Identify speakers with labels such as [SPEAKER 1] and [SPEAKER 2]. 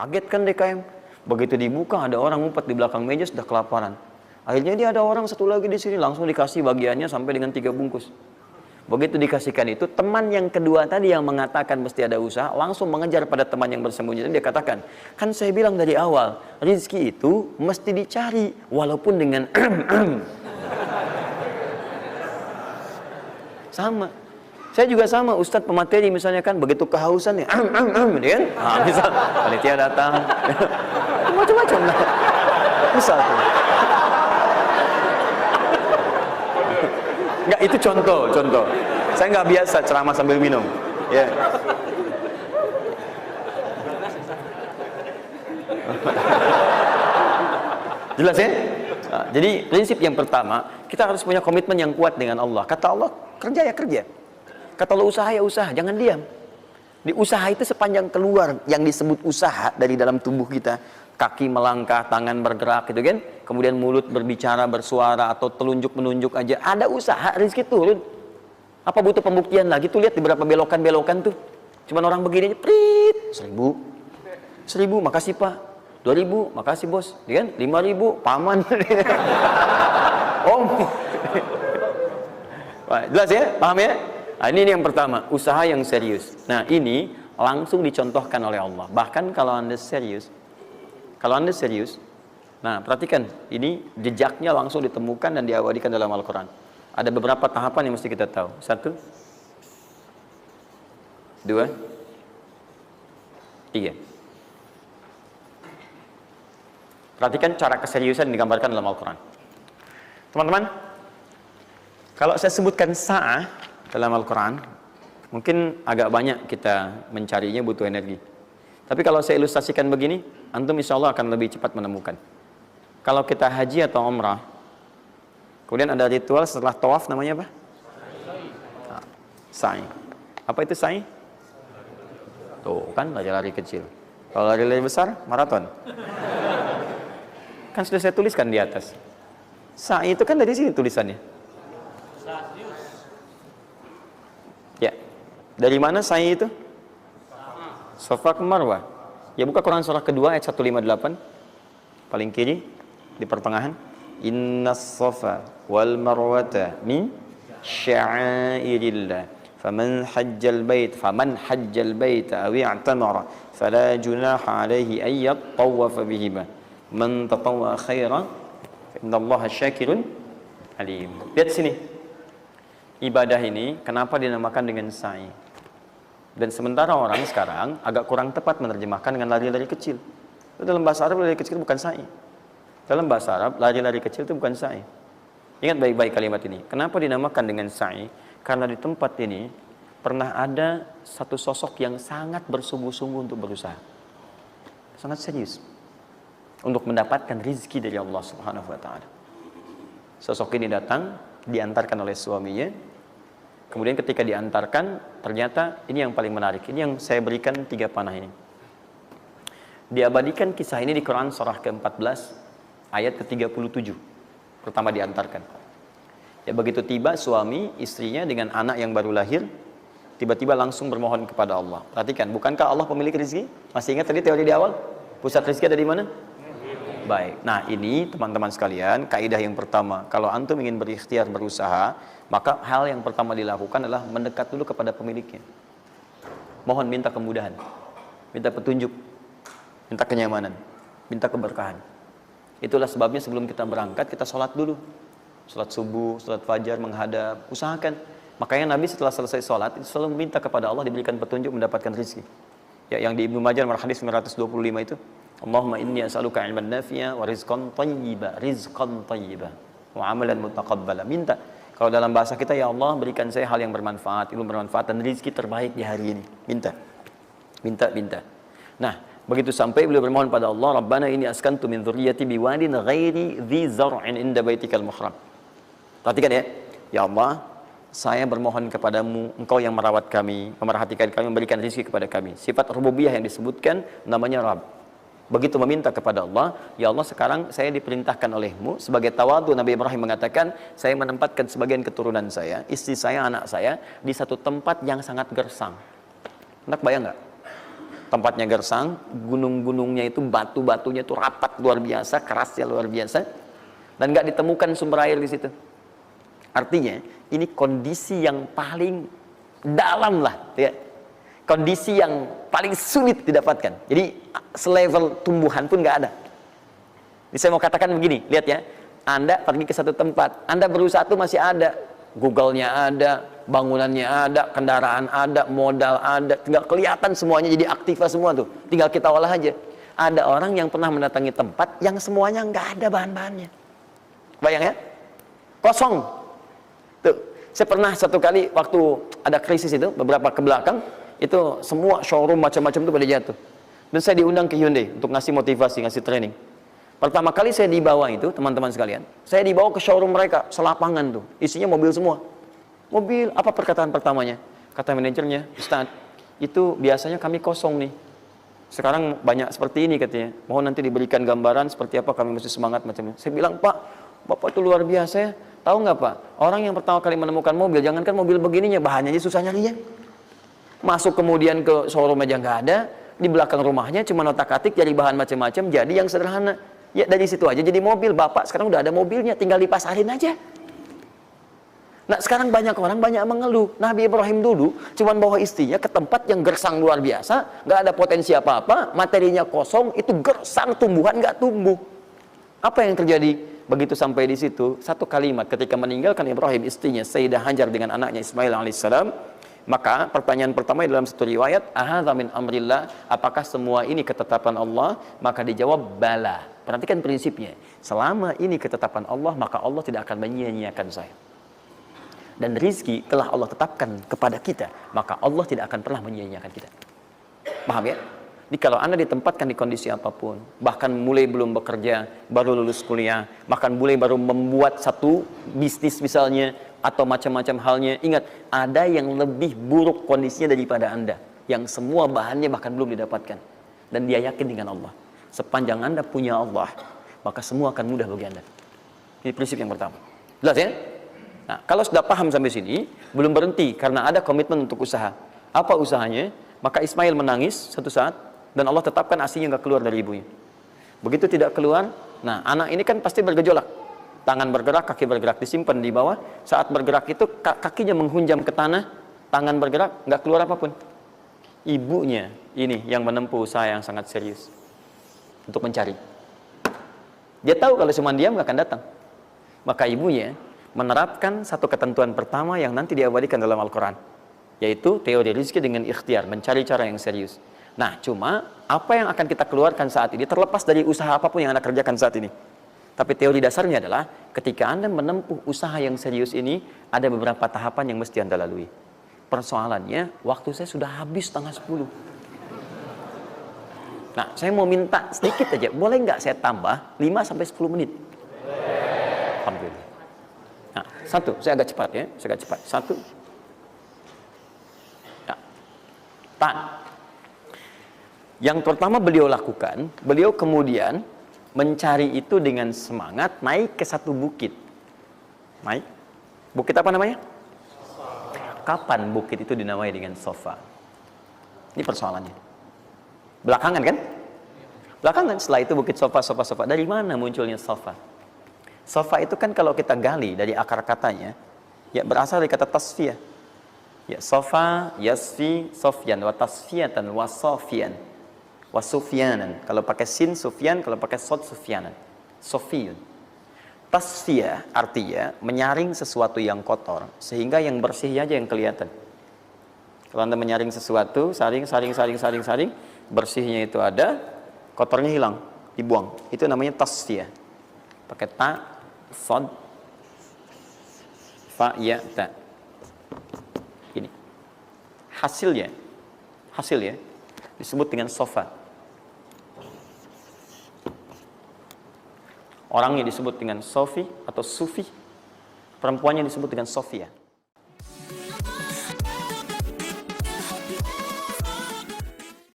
[SPEAKER 1] Kaget kan DKM. Begitu dibuka ada orang ngumpet di belakang meja sudah kelaparan. Akhirnya dia ada orang satu lagi di sini langsung dikasih bagiannya sampai dengan 3 bungkus. Begitu dikasihkan itu, teman yang kedua tadi yang mengatakan mesti ada usaha langsung mengejar pada teman yang bersembunyi dan dia katakan, kan saya bilang dari awal rezeki itu mesti dicari walaupun dengan sama. Saya juga sama, Ustadz pemateri misalnya kan begitu kehausan ya, kan? Nah, misal panitia datang, macam-macam lah. Misal. Enggak, itu contoh. Saya nggak biasa ceramah sambil minum. Ya. Jelas ya? Nah, jadi prinsip yang pertama, kita harus punya komitmen yang kuat dengan Allah. Kata Allah, kerja ya kerja. Kata Allah, usaha ya usaha, jangan diam. Di usaha itu sepanjang keluar yang disebut usaha dari dalam tubuh kita, kaki melangkah, tangan bergerak gitu kan, kemudian mulut berbicara, bersuara atau telunjuk menunjuk aja, ada usaha, rezeki turun. Apa butuh pembuktian lagi? Tuh lihat di beberapa belokan-belokan tuh, cuman orang begini aja, prit, 1.000, makasih Pak, 2.000, makasih bos, ya kan, 5.000, paman. Om. Wah, jelas ya, paham ya? Nah, ini yang pertama, usaha yang serius. Nah, ini langsung dicontohkan oleh Allah. Bahkan kalau Anda serius, nah perhatikan, ini jejaknya langsung ditemukan dan diabadikan dalam Al-Quran. Ada beberapa tahapan yang mesti kita tahu. 1, 2, 3. Perhatikan cara keseriusan yang digambarkan dalam Al-Quran. Teman-teman, kalau saya sebutkan sa'ah dalam Al-Quran, mungkin agak banyak kita mencarinya, butuh energi. Tapi kalau saya ilustrasikan begini, antum insya Allah akan lebih cepat menemukan. Kalau kita haji atau umrah, kemudian ada ritual setelah tawaf, namanya apa? Sa'i. Apa itu sa'i? Tuh kan, lari-lari kecil. Kalau lari-lari besar, maraton. Kan sudah saya tuliskan di atas. Sa'i itu kan dari sini tulisannya. Ya, dari mana sa'i itu? Safa ke Marwah. Ya, buka Quran surah kedua ayat 158, paling kiri di pertengahan. Innas safa wal marwata min sya'airillah. Faman hajjal bait aw i'tamara fala junaha alaihi ay yattawafa bihima. Man tatawwa khairan fa innallaha syakirun alim. Lihat sini. Ibadah ini kenapa dinamakan dengan sa'i? Dan sementara orang sekarang agak kurang tepat menerjemahkan dengan lari-lari kecil. Dalam bahasa Arab lari kecil bukan sa'i. Dalam bahasa Arab lari-lari kecil itu bukan sa'i. Ingat baik-baik kalimat ini. Kenapa dinamakan dengan sa'i? Karena di tempat ini pernah ada satu sosok yang sangat bersungguh-sungguh untuk berusaha. Sangat serius untuk mendapatkan rizki dari Allah Subhanahu wa taala. Sosok ini datang, diantarkan oleh suaminya. Kemudian ketika diantarkan, ternyata ini yang paling menarik. Ini yang saya berikan 3 panah ini. Diabadikan kisah ini di Quran surah ke-14 ayat ke-37. Pertama diantarkan. Ya, begitu tiba suami istrinya dengan anak yang baru lahir, tiba-tiba langsung bermohon kepada Allah. Perhatikan, bukankah Allah pemilik rezeki? Masih ingat tadi teori di awal? Pusat rezeki ada di mana? Baik. Nah, ini teman-teman sekalian, kaidah yang pertama. Kalau antum ingin berikhtiar berusaha, maka hal yang pertama dilakukan adalah mendekat dulu kepada pemiliknya. Mohon minta kemudahan, minta petunjuk, minta kenyamanan, minta keberkahan. Itulah sebabnya sebelum kita berangkat, kita sholat dulu. Sholat subuh, sholat fajar, menghadap, usahakan. Makanya Nabi setelah selesai sholat, selalu minta kepada Allah diberikan petunjuk mendapatkan rezeki. Ya, yang di Ibnu Majah nomor hadis 925 itu, Allahumma inni as'aluka ilman nafi'a wa rizqan thayyiba wa amalan mutaqabbala. Minta. Kalau dalam bahasa kita, ya Allah berikan saya hal yang bermanfaat, ilmu bermanfaat dan rezeki terbaik di hari ini. Minta. Nah, begitu sampai beliau bermohon pada Allah, Rabbana inni askantu min dzurriyyati biwadin ghairi dzi zar'in inda baitikal muhram. Perhatikan ya. Ya Allah, saya bermohon kepadamu, Engkau yang merawat kami, memerhatikan kami, memberikan rezeki kepada kami. Sifat rububiyah yang disebutkan namanya Rabb. Begitu meminta kepada Allah, ya Allah sekarang saya diperintahkan olehmu sebagai tawadu. Nabi Ibrahim mengatakan, saya menempatkan sebagian keturunan saya, istri saya, anak saya di satu tempat yang sangat gersang. Enak bayang nggak? tempatnya gersang, gunung-gunungnya itu batu-batunya itu rapat luar biasa, kerasnya luar biasa, dan nggak ditemukan sumber air di situ. Artinya ini kondisi yang paling dalam lah, ya. Kondisi yang paling sulit didapatkan. Jadi selevel tumbuhan pun nggak ada. Jadi saya mau katakan begini, lihat ya, Anda pergi ke satu tempat, Anda berusaha tuh masih ada, Google-nya ada, bangunannya ada, kendaraan ada, modal ada, tinggal kelihatan semuanya jadi aktiva semua tuh, tinggal kita olah aja. Ada orang yang pernah mendatangi tempat yang semuanya nggak ada bahan-bahannya, bayang ya, kosong. Tuh, saya pernah satu kali waktu ada krisis itu, beberapa ke belakang, itu semua showroom macam-macam itu pada jatuh. Dan saya diundang ke Hyundai untuk ngasih motivasi, ngasih training. Pertama kali saya dibawa itu, teman-teman sekalian, saya dibawa ke showroom mereka, selapangan tuh, isinya mobil semua. Mobil, apa perkataan pertamanya? Kata manajernya, Ustadz, itu biasanya kami kosong nih. Sekarang banyak seperti ini katanya. Mohon nanti diberikan gambaran seperti apa, kami mesti semangat macamnya. Saya bilang, Pak, Bapak itu luar biasa ya. Tahu nggak Pak, orang yang pertama kali menemukan mobil, jangankan mobil begininya, bahannya aja susah nyarinya. Masuk kemudian ke showroom aja nggak ada, di belakang rumahnya cuma otak-atik jadi bahan macam-macam, jadi yang sederhana. Ya dari situ aja jadi mobil. Bapak sekarang udah ada mobilnya, tinggal dipasarin aja. Nah sekarang banyak orang banyak mengeluh. Nabi Ibrahim dulu cuma bawa istrinya ke tempat yang gersang luar biasa, nggak ada potensi apa-apa, materinya kosong, itu gersang, tumbuhan nggak tumbuh. Apa yang terjadi? Begitu sampai di situ, satu kalimat ketika meninggalkan Ibrahim istrinya Sayyidah Hajar dengan anaknya Ismail alaihissalam, maka pertanyaan pertama dalam satu riwayat, ahadza min amrillah, apakah semua ini ketetapan Allah? Maka dijawab bala. Perhatikan prinsipnya, selama ini ketetapan Allah, maka Allah tidak akan menyia-nyiakan saya. Dan rizki telah Allah tetapkan kepada kita, maka Allah tidak akan pernah menyia-nyiakan kita. Paham ya? Jadi kalau Anda ditempatkan di kondisi apapun, bahkan mulai belum bekerja, baru lulus kuliah, bahkan mulai baru membuat satu bisnis misalnya, atau macam-macam halnya, ingat, ada yang lebih buruk kondisinya daripada Anda, yang semua bahannya bahkan belum didapatkan. Dan dia yakin dengan Allah. Sepanjang Anda punya Allah, maka semua akan mudah bagi Anda. Ini prinsip yang pertama. Jelas ya? Nah, kalau sudah paham sampai sini, belum berhenti karena ada komitmen untuk usaha. Apa usahanya? Maka Ismail menangis satu saat, dan Allah tetapkan asinya nggak keluar dari ibunya. Begitu tidak keluar, nah anak ini kan pasti bergejolak. Tangan bergerak, kaki bergerak, disimpan di bawah. Saat bergerak itu kakinya menghunjam ke tanah, tangan bergerak, nggak keluar apapun. Ibunya ini yang menempuh usaha yang sangat serius untuk mencari. Dia tahu kalau cuma diam nggak akan datang. Maka ibunya menerapkan satu ketentuan pertama yang nanti diabadikan dalam Al-Quran, yaitu teori rizki dengan ikhtiar, mencari cara yang serius. Nah, cuma apa yang akan kita keluarkan saat ini terlepas dari usaha apapun yang Anda kerjakan saat ini. Tapi teori dasarnya adalah ketika Anda menempuh usaha yang serius ini, ada beberapa tahapan yang mesti Anda lalui. Persoalannya, waktu saya sudah habis 9:30. Nah, saya mau minta sedikit aja, boleh nggak saya tambah 5-10 menit? Alhamdulillah. Nah, satu, saya agak cepat ya, saya agak cepat. Satu. Nah, Pak. Yang pertama beliau lakukan, beliau kemudian mencari itu dengan semangat, naik ke satu bukit. Naik. Bukit apa namanya? Kapan bukit itu dinamai dengan Sofa? Ini persoalannya. Belakangan kan? Belakangan, setelah itu bukit Sofa. Dari mana munculnya Sofa? Sofa itu kan kalau kita gali dari akar katanya, ya berasal dari kata tasfiyah. Ya, Sofa, yasfi, sofyan, wa tasfiyatan, wa sofian. Wasufyanan, kalau pakai sin sufyan, kalau pakai sod sufyanan, sofiyun. Tasfiyah artinya menyaring sesuatu yang kotor sehingga yang bersih aja yang kelihatan. Kalau Anda menyaring sesuatu, saring, bersihnya itu ada, kotornya hilang, dibuang. Itu namanya tasfiyah. Pakai ta, sod, fa, ya, ta. Ini hasilnya disebut dengan sofa. Orangnya disebut dengan Sofi atau Sufi, perempuannya disebut dengan Sofia.